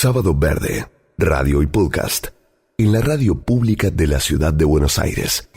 Sábado Verde, radio y podcast, en la radio pública de la ciudad de Buenos Aires.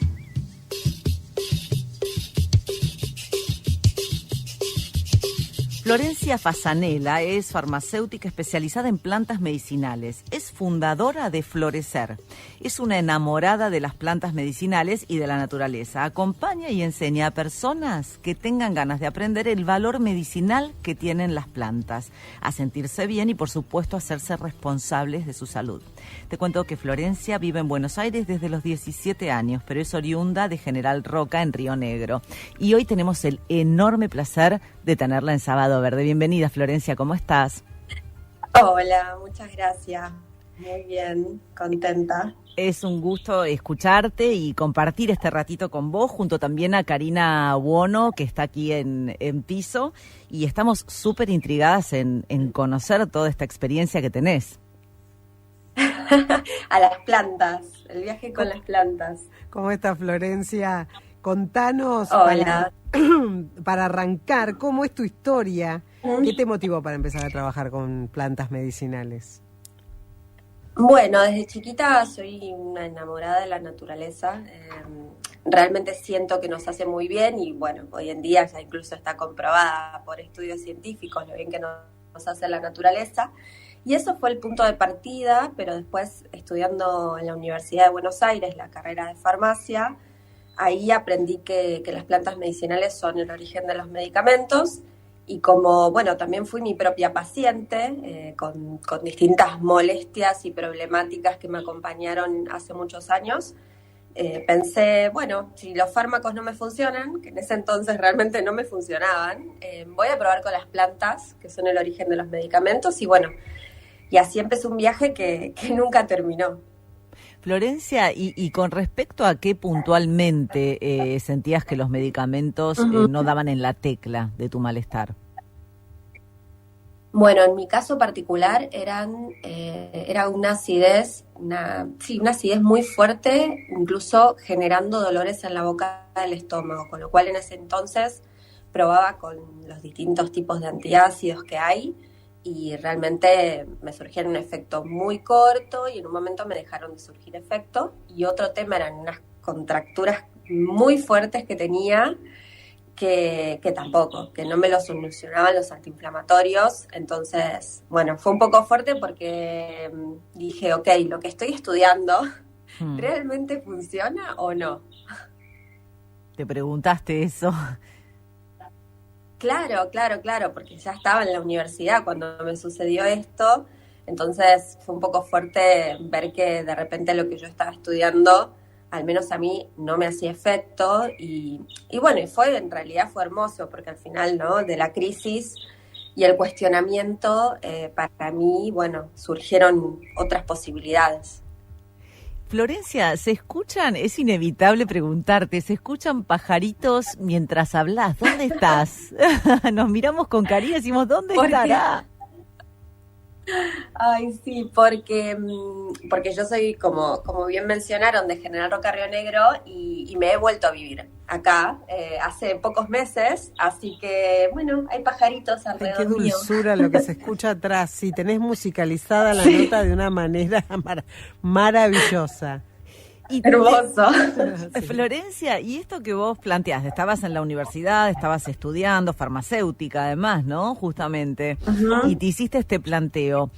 Florencia Fasanella es farmacéutica especializada en plantas medicinales. Es fundadora de Florecer. Es una enamorada de las plantas medicinales y de la naturaleza. Acompaña y enseña a personas que tengan ganas de aprender el valor medicinal que tienen las plantas, a sentirse bien y, por supuesto, a hacerse responsables de su salud. Te cuento que Florencia vive en Buenos Aires desde los 17 años, pero es oriunda de General Roca, en Río Negro. Y hoy tenemos el enorme placer de tenerla en Sábado Verde. Bienvenida, Florencia, ¿cómo estás? Hola, muchas gracias. Muy bien, contenta. Es un gusto escucharte y compartir este ratito con vos, junto también a Karina Buono, que está aquí en piso, y estamos súper intrigadas en conocer toda esta experiencia que tenés. A las plantas, el viaje con las plantas. ¿Cómo estás, Florencia? Contanos, hola, para arrancar, ¿cómo es tu historia? ¿Qué te motivó para empezar a trabajar con plantas medicinales? Bueno, desde chiquita soy una enamorada de la naturaleza. Realmente siento que nos hace muy bien y bueno, hoy en día ya incluso está comprobada por estudios científicos lo bien que nos hace la naturaleza. Y eso fue el punto de partida, pero después estudiando en la Universidad de Buenos Aires la carrera de farmacia, ahí aprendí que las plantas medicinales son el origen de los medicamentos y como, bueno, también fui mi propia paciente con distintas molestias y problemáticas que me acompañaron hace muchos años, pensé, bueno, si los fármacos no me funcionan, que en ese entonces realmente no me funcionaban, voy a probar con las plantas, que son el origen de los medicamentos, y bueno, y así empezó un viaje que nunca terminó. Florencia, y con respecto a qué puntualmente sentías que los medicamentos no daban en la tecla de tu malestar. Bueno, en mi caso particular era una acidez, una acidez muy fuerte, incluso generando dolores en la boca del estómago, con lo cual en ese entonces probaba con los distintos tipos de antiácidos que hay, y realmente me surgieron un efecto muy corto y en un momento me dejaron de surgir efecto. Y otro tema eran unas contracturas muy fuertes que tenía que tampoco, que no me lo solucionaban los antiinflamatorios. Entonces, bueno, fue un poco fuerte porque dije, ok, lo que estoy estudiando, ¿realmente funciona o no? ¿Te preguntaste eso? Claro, porque ya estaba en la universidad cuando me sucedió esto, entonces fue un poco fuerte ver que de repente lo que yo estaba estudiando, al menos a mí, no me hacía efecto, y bueno, en realidad fue hermoso, porque al final, ¿no?, de la crisis y el cuestionamiento, para mí, bueno, surgieron otras posibilidades. Florencia, ¿se escuchan? Es inevitable preguntarte, ¿se escuchan pajaritos mientras hablas? ¿Dónde estás? Nos miramos con Karina y decimos, ¿dónde estará? Ay, sí, porque yo soy, como bien mencionaron, de General Roca, Río Negro, y me he vuelto a vivir acá hace pocos meses, así que, bueno, hay pajaritos alrededor mío. Qué dulzura lo que se escucha atrás, sí, tenés musicalizada la nota de una manera maravillosa. Hermoso. Sí. Florencia, y esto que vos planteás, estabas en la universidad, estabas estudiando farmacéutica además, ¿no? Justamente, y te hiciste este planteo.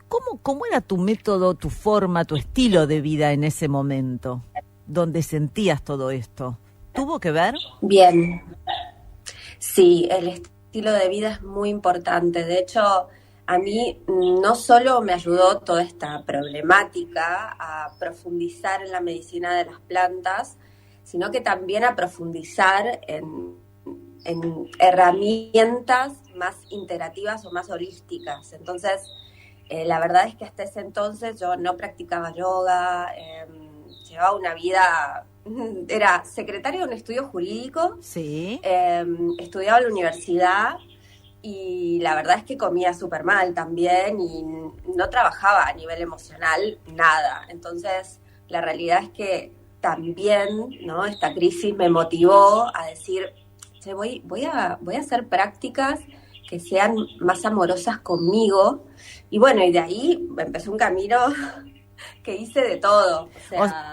¿Cómo era tu método, tu forma, tu estilo de vida en ese momento, donde sentías todo esto? ¿Tuvo que ver? Bien. Sí, el estilo de vida es muy importante. De hecho, a mí no solo me ayudó toda esta problemática a profundizar en la medicina de las plantas, sino que también a profundizar en herramientas más integrativas o más holísticas. Entonces, la verdad es que hasta ese entonces yo no practicaba yoga, llevaba una vida, era secretaria de un estudio jurídico, sí. Estudiaba en la universidad, y la verdad es que comía súper mal también y no trabajaba a nivel emocional nada. Entonces, la realidad es que también, ¿no?, esta crisis me motivó a decir, voy a hacer prácticas que sean más amorosas conmigo Y bueno, y de ahí empezó un camino que hice de todo.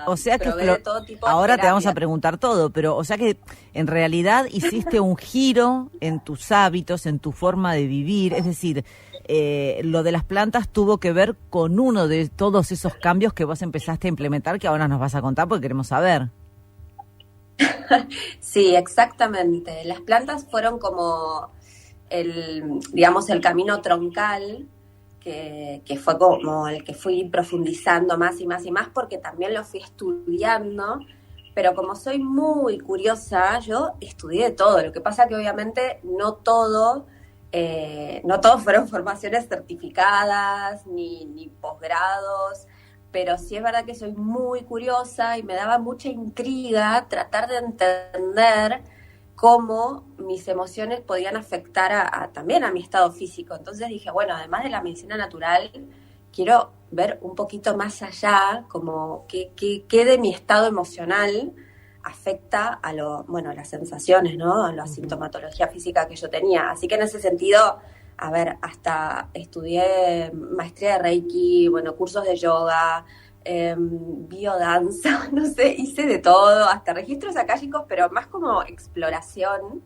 O sea que probé de todo tipo de ahora te vamos a terapia. preguntar todo, pero o sea que en realidad hiciste un giro en tus hábitos, en tu forma de vivir, es decir, lo de las plantas tuvo que ver con uno de todos esos cambios que vos empezaste a implementar, que ahora nos vas a contar porque queremos saber. Sí, exactamente. Las plantas fueron como digamos, el camino troncal que fue como el que fui profundizando más y más y más porque también lo fui estudiando, pero como soy muy curiosa, yo estudié de todo. Lo que pasa que obviamente no todo fueron formaciones certificadas ni posgrados, pero sí es verdad que soy muy curiosa y me daba mucha intriga tratar de entender cómo mis emociones podían afectar también a mi estado físico. Entonces dije, bueno, además de la medicina natural, quiero ver un poquito más allá, como qué de mi estado emocional afecta a las sensaciones, ¿no? A la sintomatología física que yo tenía. Así que en ese sentido, a ver, hasta estudié maestría de Reiki, bueno, cursos de yoga, biodanza, no sé, hice de todo, hasta registros akáshicos, pero más como exploración,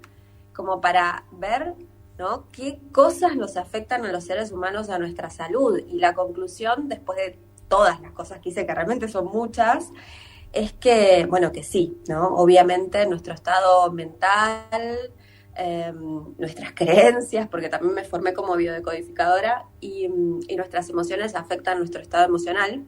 como para ver, ¿no?, qué cosas nos afectan a los seres humanos, a nuestra salud. Y la conclusión, después de todas las cosas que hice, que realmente son muchas, es que, bueno, que sí, ¿no? Obviamente nuestro estado mental, nuestras creencias, porque también me formé como biodecodificadora, y nuestras emociones afectan nuestro estado emocional.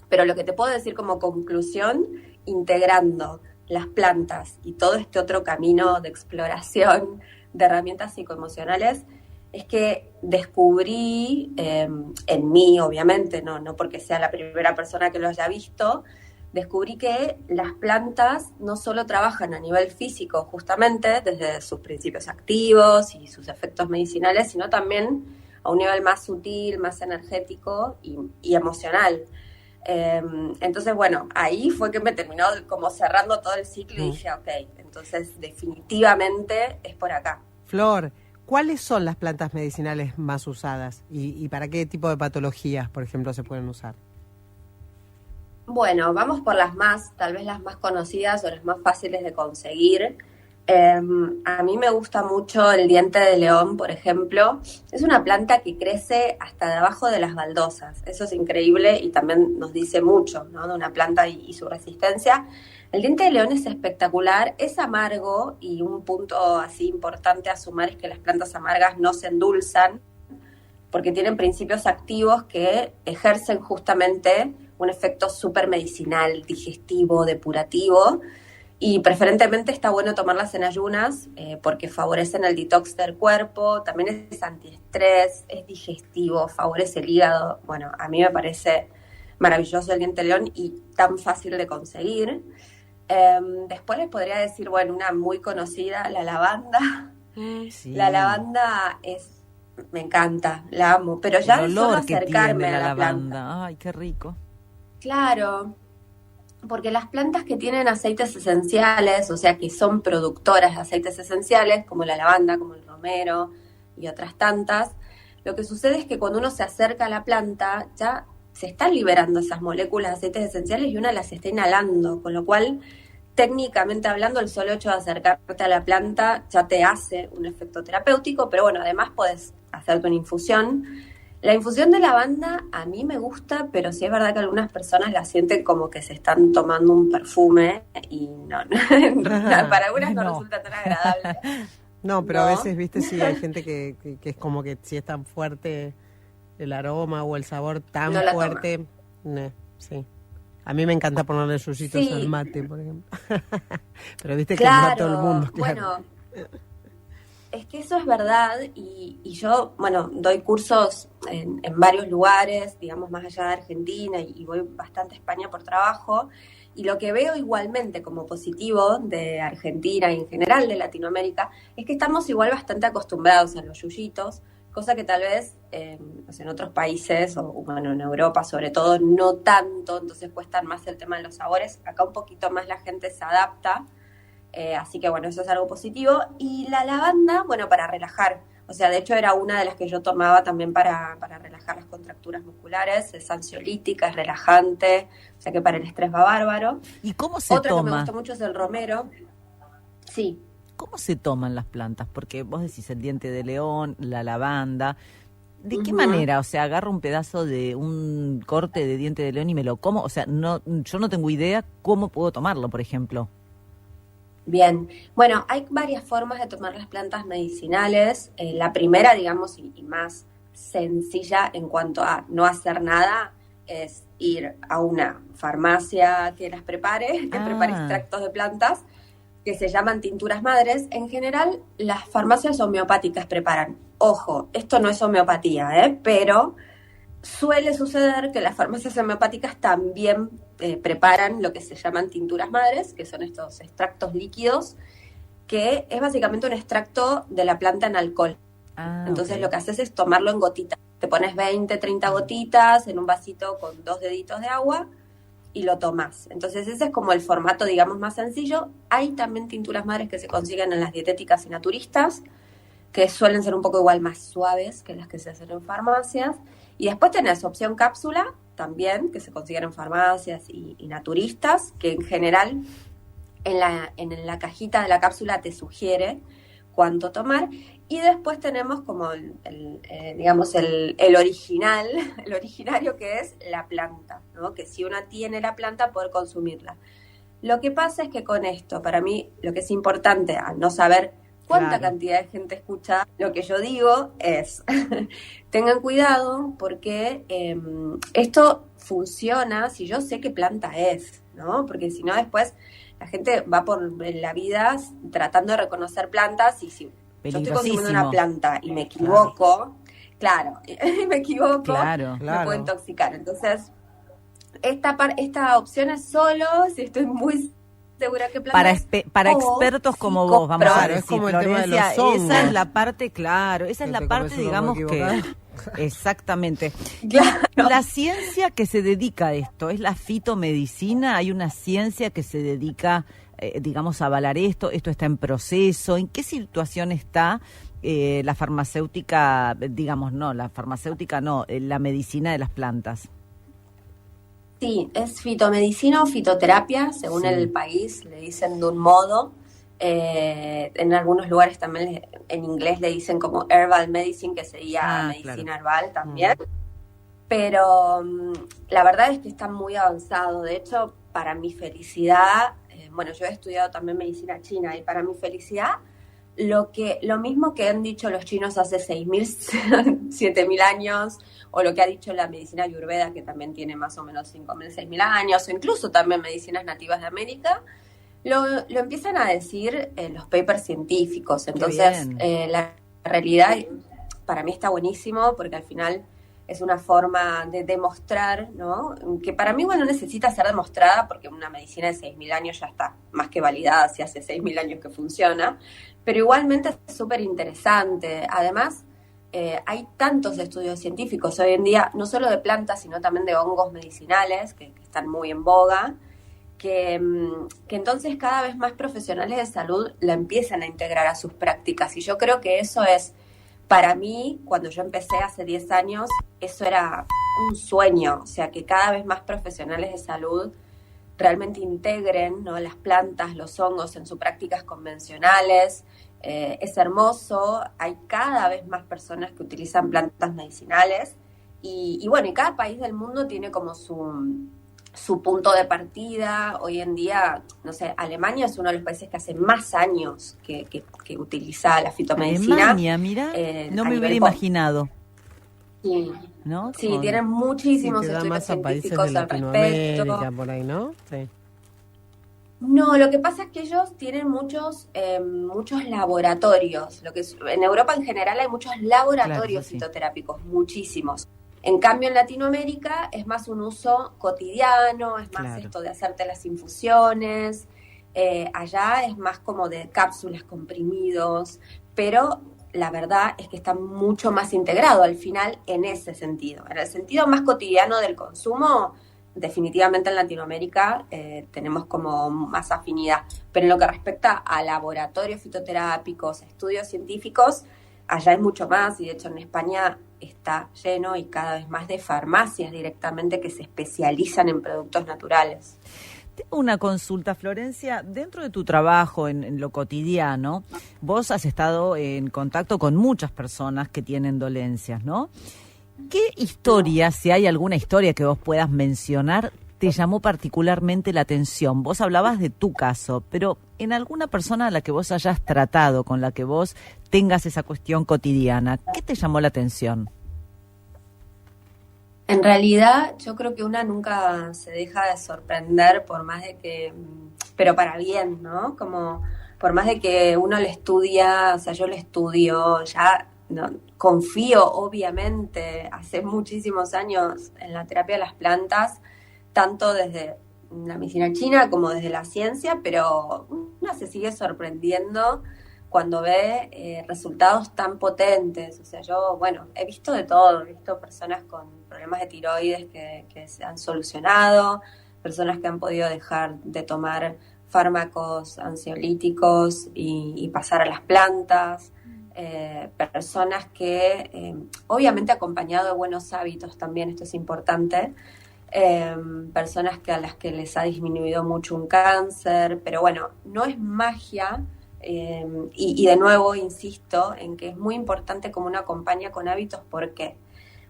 Pero lo que te puedo decir como conclusión, integrando las plantas y todo este otro camino de exploración de herramientas psicoemocionales, es que descubrí en mí, obviamente, no porque sea la primera persona que lo haya visto, descubrí que las plantas no solo trabajan a nivel físico, justamente, desde sus principios activos y sus efectos medicinales, sino también a un nivel más sutil, más energético y emocional. Entonces, bueno, ahí fue que me terminó como cerrando todo el ciclo y dije, ok, entonces definitivamente es por acá. Flor, ¿cuáles son las plantas medicinales más usadas y para qué tipo de patologías, por ejemplo, se pueden usar? Bueno, vamos por tal vez las más conocidas o las más fáciles de conseguir. A mí me gusta mucho el diente de león, por ejemplo. Es una planta que crece hasta debajo de las baldosas. Eso es increíble y también nos dice mucho, ¿no?, de una planta y su resistencia. El diente de león es espectacular, es amargo, y un punto así importante a sumar es que las plantas amargas no se endulzan porque tienen principios activos que ejercen justamente un efecto súper medicinal, digestivo, depurativo. Y preferentemente está bueno tomarlas en ayunas porque favorecen el detox del cuerpo, también es antiestrés, es digestivo, favorece el hígado. Bueno, a mí me parece maravilloso el diente de león y tan fácil de conseguir. Después les podría decir, bueno, una muy conocida, la lavanda. Sí. La lavanda me encanta, la amo, pero ya el solo olor que acercarme tiene a la la planta. lavanda. Ay, qué rico. Claro. Porque las plantas que tienen aceites esenciales, o sea, que son productoras de aceites esenciales, como la lavanda, como el romero y otras tantas, lo que sucede es que cuando uno se acerca a la planta, ya se están liberando esas moléculas de aceites esenciales y una las está inhalando, con lo cual, técnicamente hablando, el solo hecho de acercarte a la planta ya te hace un efecto terapéutico, pero bueno, además podés hacerte una infusión. La infusión de lavanda a mí me gusta, pero sí es verdad que algunas personas la sienten como que se están tomando un perfume y no, para algunas no resulta tan agradable. No, pero a veces, viste, sí, hay gente que es como que si es tan fuerte el aroma o el sabor tan No la fuerte, sí. A mí me encanta ponerle yuyitos al mate, por ejemplo. Pero viste que no a todo el mundo, claro. Bueno, es que eso es verdad y yo, bueno, doy cursos en varios lugares, digamos, más allá de Argentina, y voy bastante a España por trabajo, y lo que veo igualmente como positivo de Argentina y en general de Latinoamérica es que estamos igual bastante acostumbrados a los yuyitos, cosa que tal vez en otros países, o bueno, en Europa sobre todo, no tanto, entonces cuestan más el tema de los sabores. Acá un poquito más la gente se adapta. Así que bueno, eso es algo positivo. Y la lavanda, bueno, para relajar. O sea, de hecho era una de las que yo tomaba también para relajar las contracturas musculares. Es ansiolítica, es relajante, o sea que para el estrés va bárbaro. ¿Y cómo se Otra toma? que me gusta mucho es el romero. Sí. ¿Cómo se toman las plantas? Porque vos decís el diente de león, la lavanda. ¿De qué manera? O sea, agarro un pedazo de un corte de diente de león y me lo como. O sea, no, yo no tengo idea cómo puedo tomarlo, por ejemplo. Bien, bueno, hay varias formas de tomar las plantas medicinales. La primera, digamos, y más sencilla en cuanto a no hacer nada, es ir a una farmacia que las prepare, que prepare extractos de plantas, que se llaman tinturas madres. En general, las farmacias homeopáticas preparan. Ojo, esto no es homeopatía, pero suele suceder que las farmacias homeopáticas también preparan lo que se llaman tinturas madres, que son estos extractos líquidos, que es básicamente un extracto de la planta en alcohol. Entonces lo que haces es tomarlo en gotitas. Te pones 20, 30 gotitas en un vasito con 2 deditos de agua y lo tomas. Entonces ese es como el formato, digamos, más sencillo. Hay también tinturas madres que se consiguen en las dietéticas y naturistas, que suelen ser un poco igual más suaves que las que se hacen en farmacias. Y después tenés opción cápsula también, que se consiguen en farmacias y naturistas, que en general en la cajita de la cápsula te sugiere cuánto tomar. Y después tenemos como digamos el original, el originario, que es la planta, ¿no? Que si una tiene la planta, poder consumirla. Lo que pasa es que con esto, para mí, lo que es importante, al no saber cuánta cantidad de gente escucha lo que yo digo, es tengan cuidado porque esto funciona si yo sé qué planta es, ¿no? Porque si no, después la gente va por la vida tratando de reconocer plantas, y si yo estoy consumiendo una planta y me equivoco, me puedo intoxicar. Entonces, esta opción es solo si estoy muy segura que plantas. Para expertos como vos, vamos a decir, es como el Florencia, tema de los hongos. esa es la parte, esa es la parte, digamos, que... Exactamente. Claro. La ciencia que se dedica a esto es la fitomedicina. Hay una ciencia que se dedica, digamos, a avalar esto. Esto está en proceso. ¿En qué situación está la farmacéutica, digamos, la medicina de las plantas? Sí, es fitomedicina o fitoterapia, según el país, le dicen de un modo. En algunos lugares también en inglés le dicen como herbal medicine, que sería medicina herbal también. Pero la verdad es que está muy avanzado. De hecho, para mi felicidad, yo he estudiado también medicina china, y para mi felicidad, lo mismo que han dicho los chinos hace 6.000, 7.000 años, o lo que ha dicho la medicina ayurveda, que también tiene más o menos 5.000, 6.000 años, o incluso también medicinas nativas de América, lo empiezan a decir los papers científicos. Entonces, la realidad para mí está buenísimo, porque al final es una forma de demostrar, ¿no? Que para mí, no necesita ser demostrada, porque una medicina de 6.000 años ya está más que validada, si hace 6.000 años que funciona, pero igualmente es súper interesante. Además, hay tantos estudios científicos hoy en día, no solo de plantas, sino también de hongos medicinales, que están muy en boga, que entonces cada vez más profesionales de salud la empiezan a integrar a sus prácticas. Y yo creo que eso es, para mí, cuando yo empecé hace 10 años, eso era un sueño. O sea, que cada vez más profesionales de salud realmente integren, ¿no?, las plantas, los hongos en sus prácticas convencionales. Es hermoso. Hay cada vez más personas que utilizan plantas medicinales. Y cada país del mundo tiene como su punto de partida. Hoy en día, no sé, Alemania es uno de los países que hace más años que utiliza la fitomedicina. Alemania, mira, no me hubiera imaginado. Sí, ¿no? Sí, tienen muchísimos estudios científicos al respecto. Por ahí, ¿no? Sí. No, lo que pasa es que ellos tienen muchos laboratorios. En Europa en general hay muchos laboratorios fitoterápicos, muchísimos. En cambio, en Latinoamérica es más un uso cotidiano, es más esto de hacerte las infusiones. Allá es más como de cápsulas, comprimidos, pero la verdad es que está mucho más integrado al final en ese sentido. En el sentido más cotidiano del consumo, definitivamente en Latinoamérica tenemos como más afinidad. Pero en lo que respecta a laboratorios fitoterápicos, estudios científicos, allá hay mucho más, y de hecho en España está lleno y cada vez más de farmacias directamente que se especializan en productos naturales. Tengo una consulta, Florencia. Dentro de tu trabajo, en lo cotidiano, vos has estado en contacto con muchas personas que tienen dolencias, ¿no? ¿Qué historia, si hay alguna historia que vos puedas mencionar, te llamó particularmente la atención? Vos hablabas de tu caso, pero en alguna persona a la que vos hayas tratado, con la que vos tengas esa cuestión cotidiana, ¿qué te llamó la atención? En realidad, yo creo que una nunca se deja de sorprender por más de que, pero para bien, ¿no? Como por más de que uno lo estudia, o sea, yo lo estudio, ya no, confío obviamente hace muchísimos años en la terapia de las plantas, tanto desde la medicina china como desde la ciencia, pero uno se sigue sorprendiendo cuando ve resultados tan potentes. O sea, yo, bueno, he visto de todo, he visto personas con problemas de tiroides que se han solucionado, personas que han podido dejar de tomar fármacos ansiolíticos y pasar a las plantas, personas que, obviamente acompañado de buenos hábitos también, esto es importante, personas a las que les ha disminuido mucho un cáncer, pero bueno, no es magia. Y de nuevo insisto en que es muy importante cómo uno acompaña con hábitos. ¿Por qué?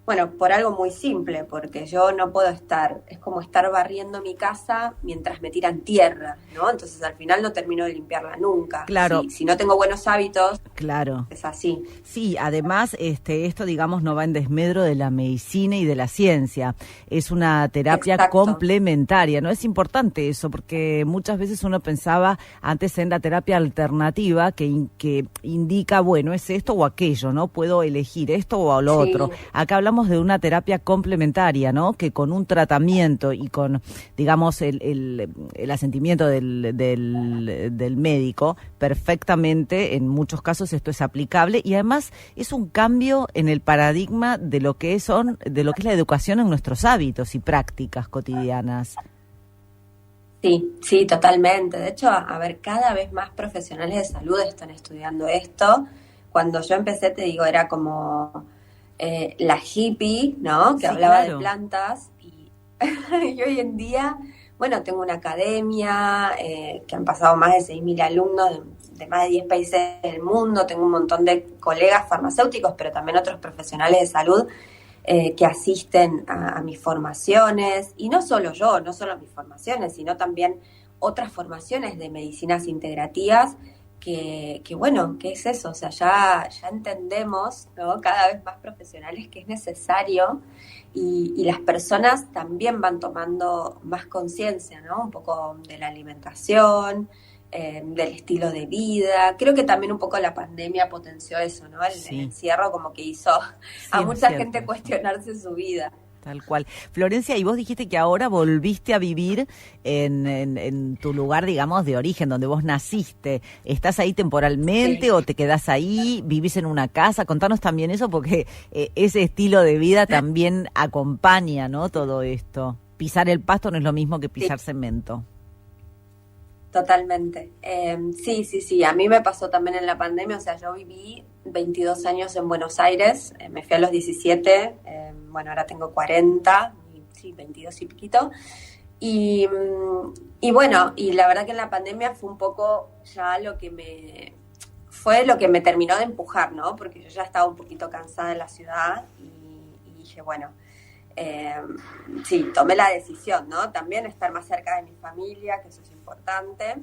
Bueno, por algo muy simple, porque yo no puedo es como estar barriendo mi casa mientras me tiran tierra, ¿no? Entonces al final no termino de limpiarla nunca. Claro. Si no tengo buenos hábitos, claro, es así. Sí, además esto, digamos, no va en desmedro de la medicina y de la ciencia. Es una terapia Exacto. complementaria, ¿no? Es importante eso, porque muchas veces uno pensaba antes en la terapia alternativa que indica, bueno, es esto o aquello, ¿no? Puedo elegir esto o lo otro. Acá hablamos de una terapia complementaria, ¿no? Que con un tratamiento y con, digamos, el asentimiento del médico, perfectamente, en muchos casos esto es aplicable, y además es un cambio en el paradigma de lo que es la educación en nuestros hábitos y prácticas cotidianas. Sí, totalmente. De hecho, a ver, cada vez más profesionales de salud están estudiando esto. Cuando yo empecé, te digo, era como la hippie, ¿no? Que hablaba de plantas. Y hoy en día, bueno, tengo una academia que han pasado más de 6.000 alumnos de más de 10 países del mundo. Tengo un montón de colegas farmacéuticos, pero también otros profesionales de salud que asisten a mis formaciones. Y no solo yo, no solo mis formaciones, sino también otras formaciones de medicinas integrativas que bueno, ¿qué es eso? O sea, ya entendemos, ¿no? Cada vez más profesionales que es necesario, y las personas también van tomando más conciencia, ¿no? Un poco de la alimentación, del estilo de vida. Creo que también un poco la pandemia potenció eso, ¿no? El encierro como que hizo a mucha gente cuestionarse su vida. Tal cual. Florencia, y vos dijiste que ahora volviste a vivir en tu lugar, digamos, de origen, donde vos naciste. ¿Estás ahí temporalmente o te quedás ahí? ¿Vivís en una casa? Contanos también eso, porque ese estilo de vida también acompaña, ¿no? Todo esto. Pisar el pasto no es lo mismo que pisar cemento. Totalmente. Sí. A mí me pasó también en la pandemia. O sea, yo viví 22 años en Buenos Aires. Me fui a los 17. Bueno, ahora tengo 40. 22 y piquito. Y bueno, y la verdad que en la pandemia fue un poco ya lo que me terminó de empujar, ¿no? Porque yo ya estaba un poquito cansada de la ciudad y dije, bueno, tomé la decisión, ¿no? También estar más cerca de mi familia, que eso es importante,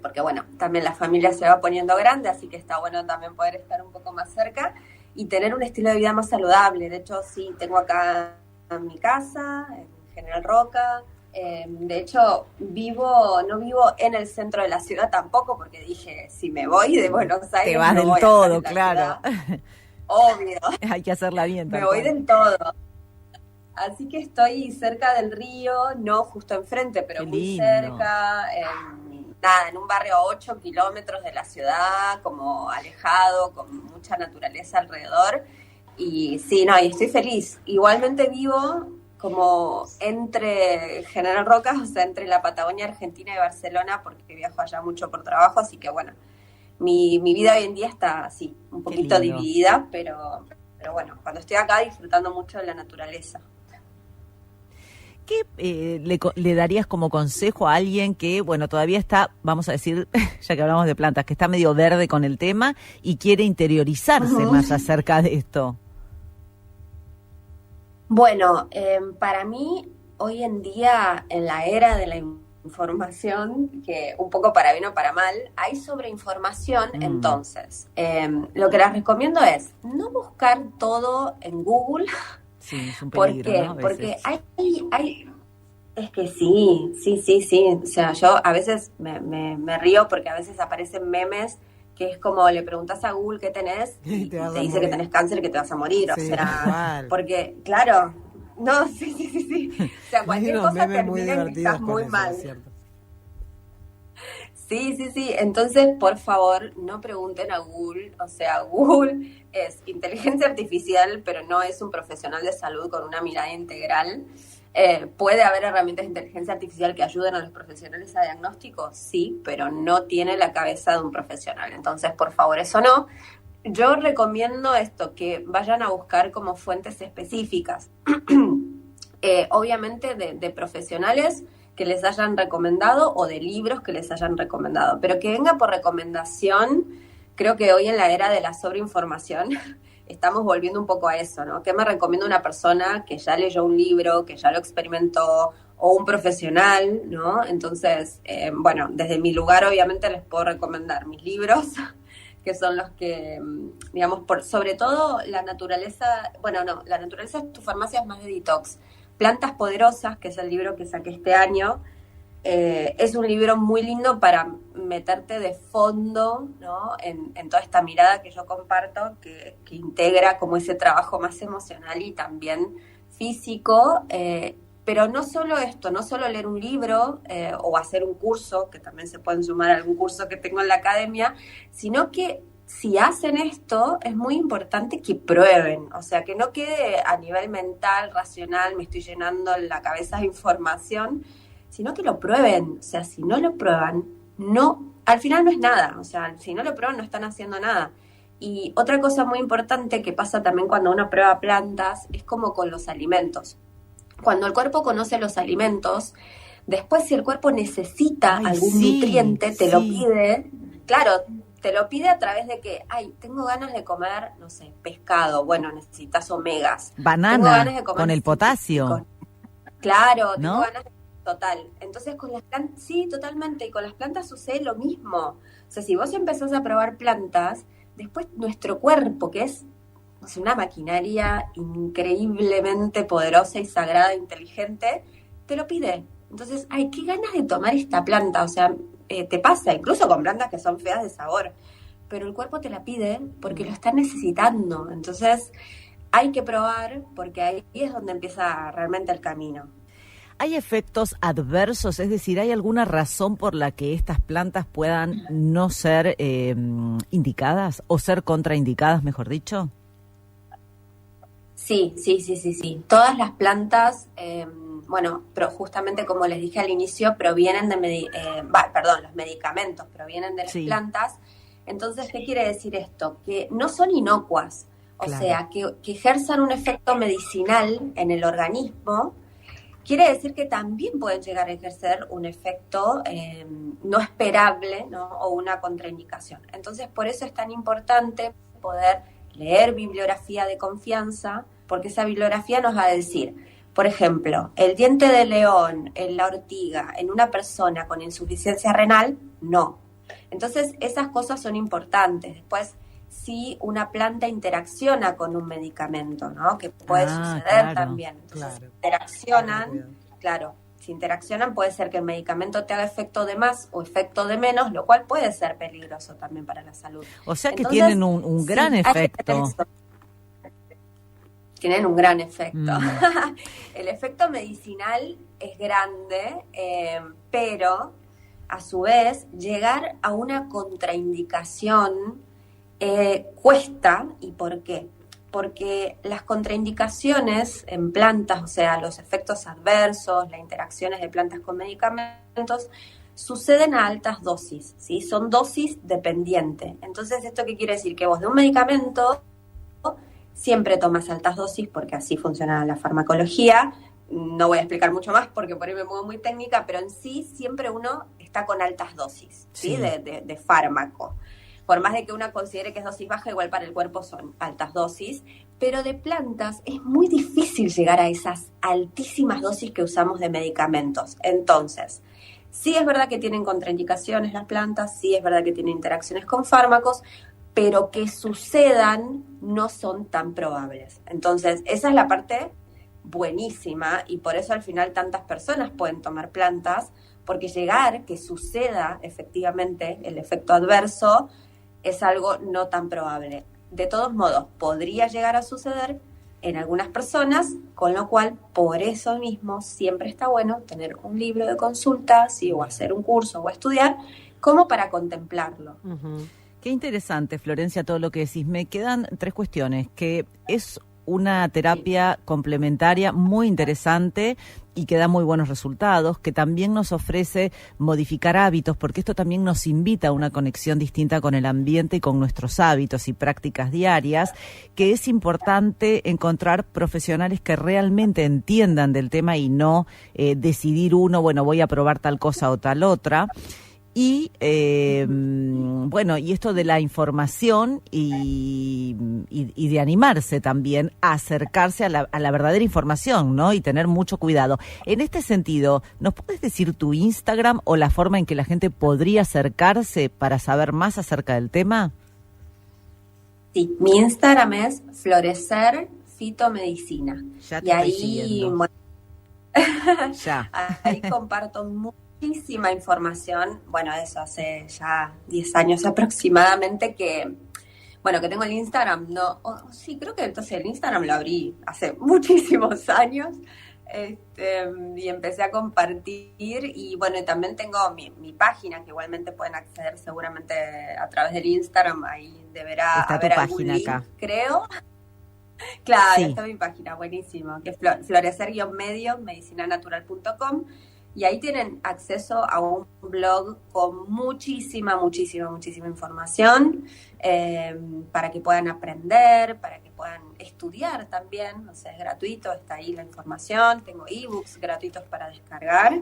porque bueno, también la familia se va poniendo grande, así que está bueno también poder estar un poco más cerca y tener un estilo de vida más saludable. De hecho, sí, tengo acá mi casa, en General Roca. De hecho, no vivo en el centro de la ciudad tampoco, porque dije, si me voy de Buenos Aires, te vas no del voy todo, a claro. Obvio. Hay que hacerla bien. Me voy del todo. Así que estoy cerca del río, no justo enfrente, pero muy cerca, en un barrio a 8 kilómetros de la ciudad, como alejado, con mucha naturaleza alrededor. Y sí, y estoy feliz. Igualmente vivo como entre General Roca, o sea, entre la Patagonia Argentina y Barcelona, porque viajo allá mucho por trabajo, así que bueno, mi vida hoy en día está así, un poquito dividida, pero bueno, cuando estoy acá disfrutando mucho de la naturaleza. ¿Qué le darías como consejo a alguien que, bueno, todavía está, vamos a decir, ya que hablamos de plantas, que está medio verde con el tema y quiere interiorizarse más acerca de esto? Bueno, para mí, hoy en día, en la era de la información, que un poco para bien o para mal, hay sobreinformación. Entonces, lo que les recomiendo es no buscar todo en Google. Sí, es un peligro, ¿por qué? ¿no? Porque hay es que sí. O sea, yo a veces me río porque a veces aparecen memes que es como le preguntas a Google qué tenés y te dice que tenés cáncer y que te vas a morir. Sí, o sea, porque, claro, no, sí. O sea, cualquier cosa termina en que estás muy mal. Sí. Entonces, por favor, no pregunten a Google. O sea, Google es inteligencia artificial, pero no es un profesional de salud con una mirada integral. ¿Puede haber herramientas de inteligencia artificial que ayuden a los profesionales a diagnóstico? Sí, pero no tiene la cabeza de un profesional. Entonces, por favor, eso no. Yo recomiendo esto, que vayan a buscar como fuentes específicas. Obviamente de profesionales que les hayan recomendado o de libros que les hayan recomendado, pero que venga por recomendación. Creo que hoy en la era de la sobreinformación estamos volviendo un poco a eso, ¿no? ¿Qué me recomienda una persona que ya leyó un libro, que ya lo experimentó, o un profesional, ¿no? Entonces, bueno, desde mi lugar obviamente les puedo recomendar mis libros, que son los que, digamos, sobre todo la naturaleza, la naturaleza es tu farmacia, es más de detox. Plantas Poderosas, que es el libro que saqué este año, es un libro muy lindo para meterte de fondo, ¿no? en toda esta mirada que yo comparto, que integra como ese trabajo más emocional y también físico, pero no solo esto, no solo leer un libro o hacer un curso, que también se pueden sumar a algún curso que tengo en la academia, sino que si hacen esto, es muy importante que prueben, o sea, que no quede a nivel mental, racional, me estoy llenando la cabeza de información, sino que lo prueben. O sea, si no lo prueban, al final no es nada, o sea, si no lo prueban no están haciendo nada. Y otra cosa muy importante que pasa también cuando uno prueba plantas, es como con los alimentos. Cuando el cuerpo conoce los alimentos, después si el cuerpo necesita algún nutriente, te lo pide, claro, te lo pide a través de que, tengo ganas de comer, no sé, pescado, bueno, necesitas omegas. Banana, tengo ganas de comer con el potasio. Claro, ¿no? Tengo ganas de... Total. Entonces con las plantas, sí, totalmente, y con las plantas sucede lo mismo. O sea, si vos empezás a probar plantas, después nuestro cuerpo, que es una maquinaria increíblemente poderosa y sagrada e inteligente, te lo pide. Entonces, qué ganas de tomar esta planta, o sea... te pasa, incluso con plantas que son feas de sabor, pero el cuerpo te la pide porque lo está necesitando. Entonces hay que probar, porque ahí es donde empieza realmente el camino. ¿Hay efectos adversos? Es decir, ¿hay alguna razón por la que estas plantas puedan no ser indicadas o ser contraindicadas, mejor dicho? Sí. Todas las plantas... pero justamente como les dije al inicio, provienen los medicamentos provienen de las plantas. Entonces, ¿qué quiere decir esto? Que no son inocuas, o sea, que ejerzan un efecto medicinal en el organismo, quiere decir que también pueden llegar a ejercer un efecto no esperable, ¿no? O una contraindicación. Entonces, por eso es tan importante poder leer bibliografía de confianza, porque esa bibliografía nos va a decir... Por ejemplo, el diente de león, en la ortiga, en una persona con insuficiencia renal, no. Entonces, esas cosas son importantes. Después, si una planta interacciona con un medicamento, ¿no? Que puede suceder también. Entonces, si interaccionan, si interaccionan puede ser que el medicamento te haga efecto de más o efecto de menos, lo cual puede ser peligroso también para la salud. O sea que entonces, tienen un gran efecto. Tienen un gran efecto. El efecto medicinal es grande, pero a su vez llegar a una contraindicación cuesta. ¿Y por qué? Porque las contraindicaciones en plantas, o sea, los efectos adversos, las interacciones de plantas con medicamentos, suceden a altas dosis, ¿sí? Son dosis dependientes. Entonces, ¿esto qué quiere decir? Que vos de un medicamento siempre tomas altas dosis, porque así funciona la farmacología. No voy a explicar mucho más porque por ahí me pongo muy técnica, pero en sí siempre uno está con altas dosis, ¿sí? De fármaco. Por más de que uno considere que es dosis baja, igual para el cuerpo son altas dosis, pero de plantas es muy difícil llegar a esas altísimas dosis que usamos de medicamentos. Entonces, sí es verdad que tienen contraindicaciones las plantas, sí es verdad que tienen interacciones con fármacos, pero que sucedan no son tan probables. Entonces, esa es la parte buenísima y por eso al final tantas personas pueden tomar plantas, porque llegar que suceda efectivamente el efecto adverso es algo no tan probable. De todos modos, podría llegar a suceder en algunas personas, con lo cual, por eso mismo, siempre está bueno tener un libro de consulta, ¿sí? O hacer un curso o estudiar, como para contemplarlo. Uh-huh. Qué interesante, Florencia, todo lo que decís. Me quedan 3 cuestiones, que es una terapia complementaria muy interesante y que da muy buenos resultados, que también nos ofrece modificar hábitos, porque esto también nos invita a una conexión distinta con el ambiente y con nuestros hábitos y prácticas diarias, que es importante encontrar profesionales que realmente entiendan del tema y no decidir uno, bueno, voy a probar tal cosa o tal otra. Y bueno, y esto de la información y de animarse también a acercarse a la verdadera información, ¿no? Y tener mucho cuidado. En este sentido, ¿nos puedes decir tu Instagram o la forma en que la gente podría acercarse para saber más acerca del tema? Sí, mi Instagram es Florecer Fitomedicina. Ya te y ahí, estoy siguiendo. Bueno, ya. Ahí comparto muchísima información. Bueno, eso hace ya 10 años aproximadamente que tengo el Instagram. Sí, creo que entonces el Instagram lo abrí hace muchísimos años. Y empecé a compartir y bueno, y también tengo mi página que igualmente pueden acceder seguramente a través del Instagram. Ahí deberá está haber tu algún página link, acá. Creo. Claro, Sí. está mi página, buenísimo, que es florecer-medio, medicinanatural.com, y ahí tienen acceso a un blog con muchísima información para que puedan aprender, para que puedan estudiar también, o sea, es gratuito, está ahí la información, tengo ebooks gratuitos para descargar,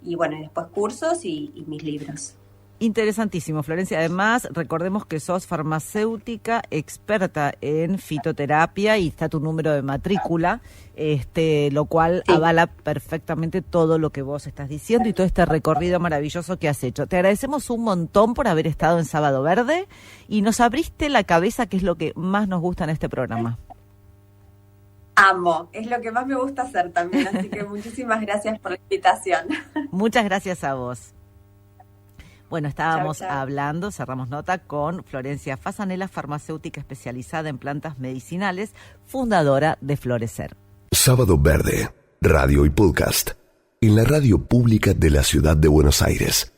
y bueno, y después cursos y mis libros. Interesantísimo, Florencia. Además, recordemos que sos farmacéutica experta en fitoterapia y está tu número de matrícula, lo cual Sí. avala perfectamente todo lo que vos estás diciendo y todo este recorrido maravilloso que has hecho. Te agradecemos un montón por haber estado en Sábado Verde y nos abriste la cabeza, que es lo que más nos gusta en este programa. Amo, es lo que más me gusta hacer también, así que muchísimas gracias por la invitación. Muchas gracias a vos. Bueno, estábamos Chau, chau. hablando, cerramos nota, con Florencia Fasanella, farmacéutica especializada en plantas medicinales, fundadora de Florecer. Sábado Verde, radio y podcast. En la radio pública de la ciudad de Buenos Aires.